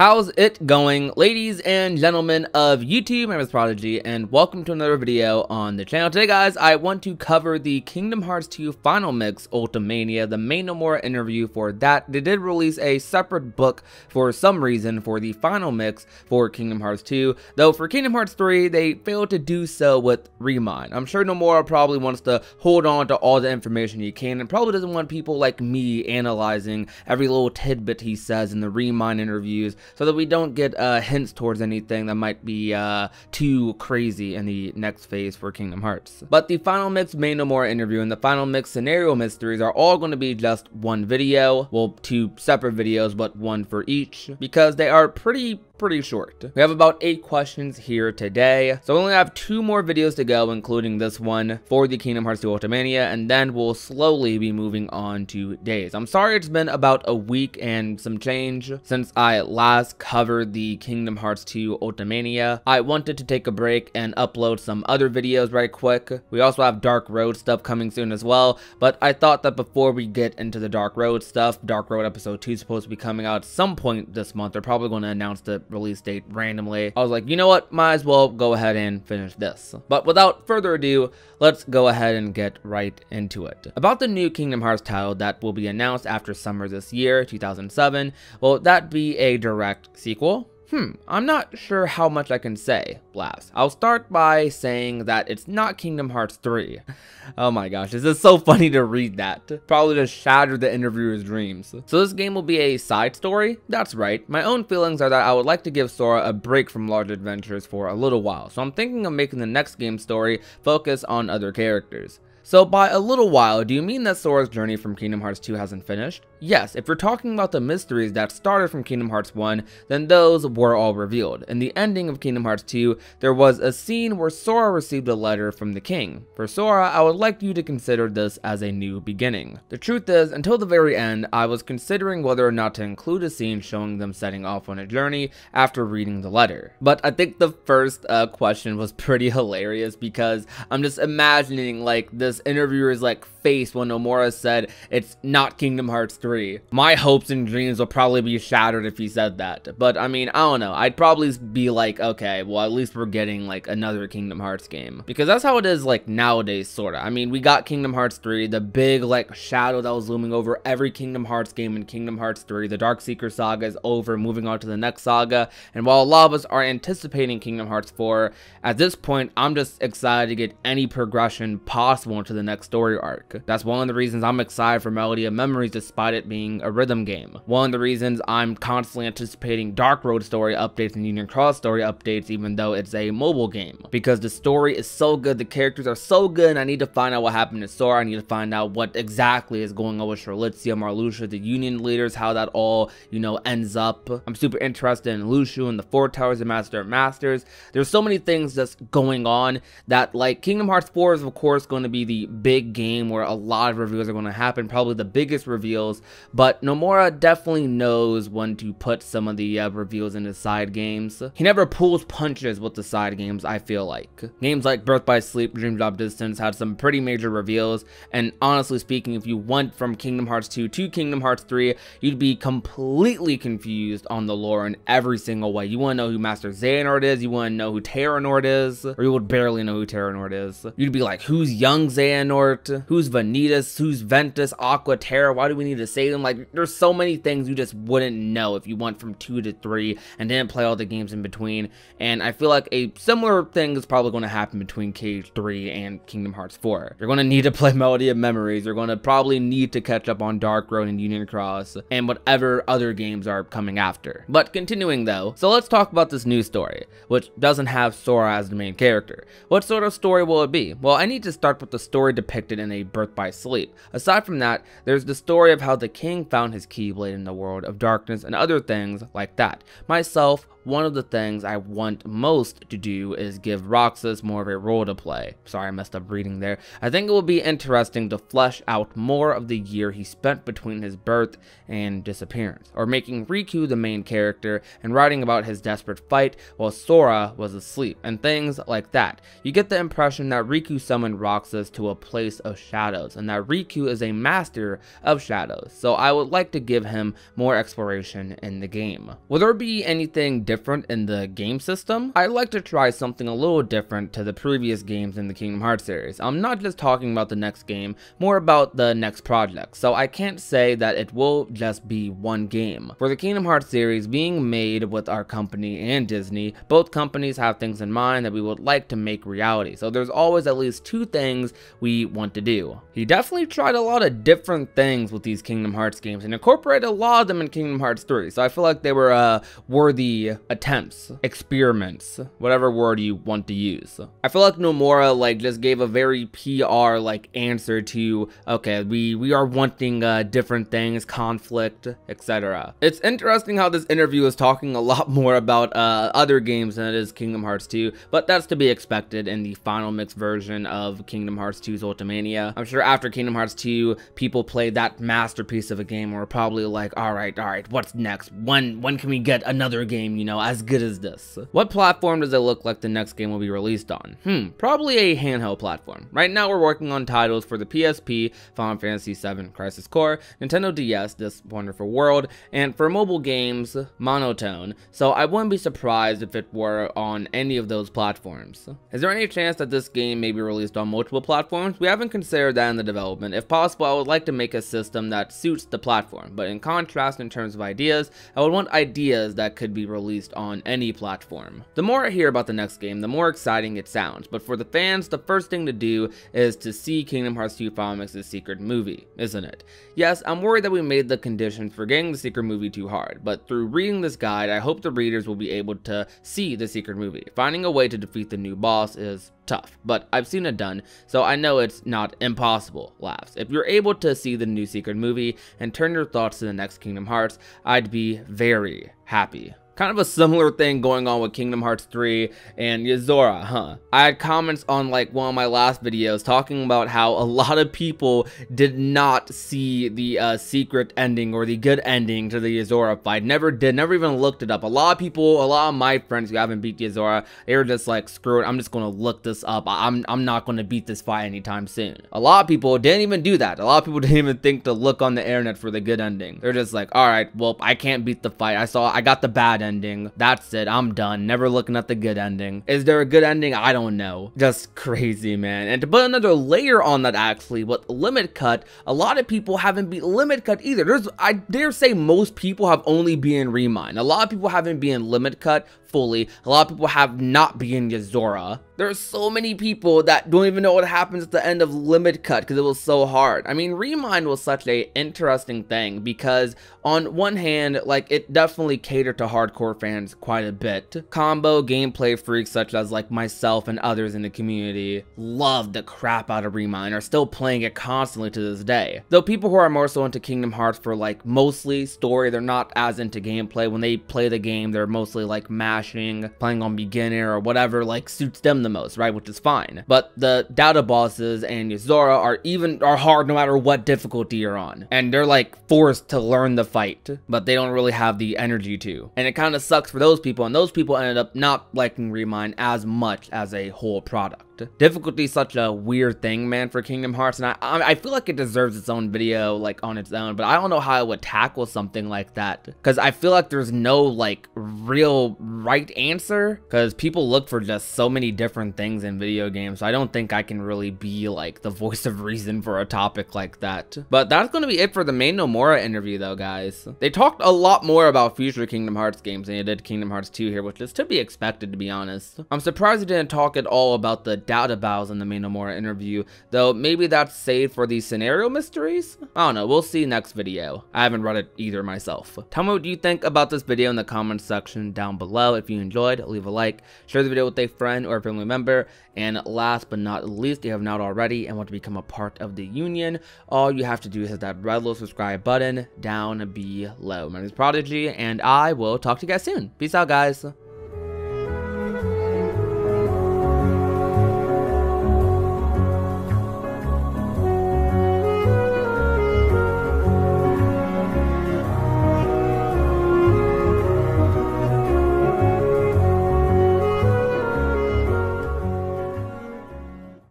How's it going, ladies and gentlemen of YouTube? My name is Prodigy, and welcome to another video on the channel. Today, guys, I want to cover the Kingdom Hearts 2 Final Mix Ultimania, the main Nomura interview for that. They did release a separate book for some reason for the Final Mix for Kingdom Hearts 2, though for Kingdom Hearts 3, they failed to do so with Remind. I'm sure Nomura probably wants to hold on to all the information he can, and probably doesn't want people like me analyzing every little tidbit he says in the Remind interviews, so that we don't get hints towards anything that might be too crazy in the next phase for Kingdom Hearts. But the Final Mix main Nomura interview and the Final Mix scenario mysteries are all going to be just one video, well, two separate videos, but one for each, because they are pretty short. We have about 8 questions here today, so we only have 2 more videos to go, including this one for the Kingdom Hearts 2 Ultimania, and then we'll slowly be moving on to days. I'm sorry it's been about a week and some change since I last covered the Kingdom Hearts 2 Ultimania. I wanted to take a break and upload some other videos right quick. We also have Dark Road stuff coming soon as well, but I thought that before we get into the Dark Road stuff, Dark Road episode 2 is supposed to be coming out at some point this month. They're probably going to announce the release date randomly. I was like, you know what, might as well go ahead and finish this. But without further ado, let's go ahead and get right into it. About the new Kingdom Hearts title that will be announced after summer this year, 2007, will that be a direct sequel? I'm not sure how much I can say, Blast. I'll start by saying that it's not Kingdom Hearts 3. Oh my gosh, this is so funny to read that. Probably just shattered the interviewer's dreams. So this game will be a side story? That's right. My own feelings are that I would like to give Sora a break from large adventures for a little while, so I'm thinking of making the next game story focus on other characters. So by a little while, do you mean that Sora's journey from Kingdom Hearts 2 hasn't finished? Yes, if you're talking about the mysteries that started from Kingdom Hearts 1, then those were all revealed. In the ending of Kingdom Hearts 2, there was a scene where Sora received a letter from the king. For Sora, I would like you to consider this as a new beginning. The truth is, until the very end, I was considering whether or not to include a scene showing them setting off on a journey after reading the letter. But I think the first question was pretty hilarious, because I'm just imagining like this interviewer's like face when Nomura said it's not Kingdom Hearts 3. My hopes and dreams will probably be shattered if he said that. But I mean, I don't know. I'd probably be like, okay, well, at least we're getting like another Kingdom Hearts game, because that's how it is like nowadays, sorta. I mean, we got Kingdom Hearts 3, the big like shadow that was looming over every Kingdom Hearts game in Kingdom Hearts 3. The Dark Seeker saga is over, moving on to the next saga, and while a lot of us are anticipating Kingdom Hearts 4, at this point, I'm just excited to get any progression possible into the next story arc. That's one of the reasons I'm excited for Melody of Memories despite it being a rhythm game. One of the reasons I'm constantly anticipating Dark Road story updates and Union Cross story updates, even though it's a mobile game, because the story is so good, the characters are so good, and I need to find out what happened to Sora. I need to find out what exactly is going on with Charlitzia, Marluxia, the Union leaders, how that all, you know, ends up. I'm super interested in Luxu and the Four Towers and Master of Masters. There's so many things that's going on that, like, Kingdom Hearts 4 is of course going to be the big game where a lot of reveals are going to happen, probably the biggest reveals, but Nomura definitely knows when to put some of the reveals in his side games. He never pulls punches with the side games, I feel like. Games like Birth by Sleep, Dream Drop Distance had some pretty major reveals, and honestly speaking, if you went from Kingdom Hearts 2 to Kingdom Hearts 3, you'd be completely confused on the lore in every single way. You want to know who Master Xehanort is, you want to know who Terranort is, or you would barely know who Terranort is. You'd be like, who's young Xehanort? Who's Vanitas? Who's Ventus? Aqua, Terra? Why do we need to save them? Like, there's so many things you just wouldn't know if you went from 2 to 3 and didn't play all the games in between. And I feel like a similar thing is probably going to happen between KH3 and Kingdom Hearts 4. You're going to need to play Melody of Memories. You're going to probably need to catch up on Dark Road and Union Cross and whatever other games are coming after. But continuing though, so let's talk about this new story, which doesn't have Sora as the main character. What sort of story will it be? Well, I need to start with the story depicted in a Birth by Sleep. Aside from that, there's the story of how the king found his Keyblade in the world of darkness and other things like that. Myself, one of the things I want most to do is give Roxas more of a role to play. Sorry, I messed up reading there. I think it will be interesting to flesh out more of the year he spent between his birth and disappearance, or making Riku the main character and writing about his desperate fight while Sora was asleep, and things like that. You get the impression that Riku summoned Roxas to a place of shadows, and that Riku is a master of shadows, so I would like to give him more exploration in the game. Will there be anything different in the game system? I'd like to try something a little different to the previous games in the Kingdom Hearts series. I'm not just talking about the next game, more about the next project, so I can't say that it will just be one game. For the Kingdom Hearts series being made with our company and Disney, both companies have things in mind that we would like to make reality, so there's always at least two things we want to do. He definitely tried a lot of different things with these Kingdom Hearts games and incorporated a lot of them in Kingdom Hearts 3, so I feel like they were worthy attempts, experiments, whatever word you want to use. I feel like Nomura just gave a very PR answer to, okay, we are wanting different things, conflict, etc. It's interesting how this interview is talking a lot more about other games than it is Kingdom Hearts 2, but that's to be expected in the final mix version of Kingdom Hearts 2's Ultimania. I'm sure after Kingdom Hearts 2, people played that masterpiece of a game and were probably like, all right, what's next? When can we get another game, you know, as good as this? What platform does it look like the next game will be released on? Probably a handheld platform. Right now we're working on titles for the PSP, Final Fantasy VII Crisis Core, Nintendo DS, This Wonderful World, and for mobile games, Monotone, so I wouldn't be surprised if it were on any of those platforms. Is there any chance that this game may be released on multiple platforms? We haven't considered that in the development. If possible, I would like to make a system that suits the platform, but in contrast, in terms of ideas, I would want ideas that could be released on any platform. The more I hear about the next game, the more exciting it sounds, but for the fans, the first thing to do is to see Kingdom Hearts 2 Final Mix's secret movie, isn't it? Yes, I'm worried that we made the conditions for getting the secret movie too hard, but through reading this guide, I hope the readers will be able to see the secret movie. Finding a way to defeat the new boss is tough, but I've seen it done, so I know it's not impossible. Laughs. If you're able to see the new secret movie and turn your thoughts to the next Kingdom Hearts, I'd be very happy. Kind of a similar thing going on with Kingdom Hearts 3 and Yozora, huh? I had comments on one of my last videos talking about how a lot of people did not see the secret ending or the good ending to the Yozora fight. Never even looked it up. A lot of my friends who haven't beat Yozora, they were just like, screw it, I'm just gonna look this up. I'm not gonna beat this fight anytime soon. A lot of people didn't even do that. A lot of people didn't even think to look on the internet for the good ending. They're just like, alright, well, I can't beat the fight. I got the bad ending. That's it. I'm done. Never looking at the good ending. Is there a good ending? I don't know. Just crazy, man. And to put another layer on that, actually, with Limit Cut, a lot of people haven't beat Limit Cut either. I dare say most people have only been Remind. A lot of people haven't been Limit Cut fully. A lot of people have not been Yozora. There's so many people that don't even know what happens at the end of Limit Cut because it was so hard. I mean, Remind was such a interesting thing because on one hand, it definitely catered to hardcore fans quite a bit. Combo gameplay freaks such as myself and others in the community loved the crap out of Remind, are still playing it constantly to this day. Though people who are more so into Kingdom Hearts for mostly story, they're not as into gameplay. When they play the game, they're mostly mashing, playing on beginner or whatever suits them the most, right? Which is fine. But the Data bosses and Yozora are hard no matter what difficulty you're on. And they're forced to learn the fight, but they don't really have the energy to. And it kind of sucks for those people, and those people ended up not liking Remind as much as a whole product. Difficulty is such a weird thing, man, for Kingdom Hearts, and I feel like it deserves its own video on its own, but I don't know how I would tackle something like that, because I feel like there's no real right answer, because people look for just so many different things in video games, so I don't think I can really be the voice of reason for a topic like that. But that's going to be it for the main Nomura interview though, guys. They talked a lot more about future Kingdom Hearts games than they did Kingdom Hearts 2 here, which is to be expected, to be honest. I'm surprised they didn't talk at all about the Data battles in the main Nomura interview, though maybe that's saved for the scenario mysteries? I don't know, we'll see next video. I haven't read it either myself. Tell me what you think about this video in the comments section down below. if you enjoyed, leave a like, share the video with a friend or a family member, and last but not least, if you have not already and want to become a part of the union, all you have to do is hit that red little subscribe button down below. My name is Prodigy, and I will talk to you guys soon. Peace out, guys.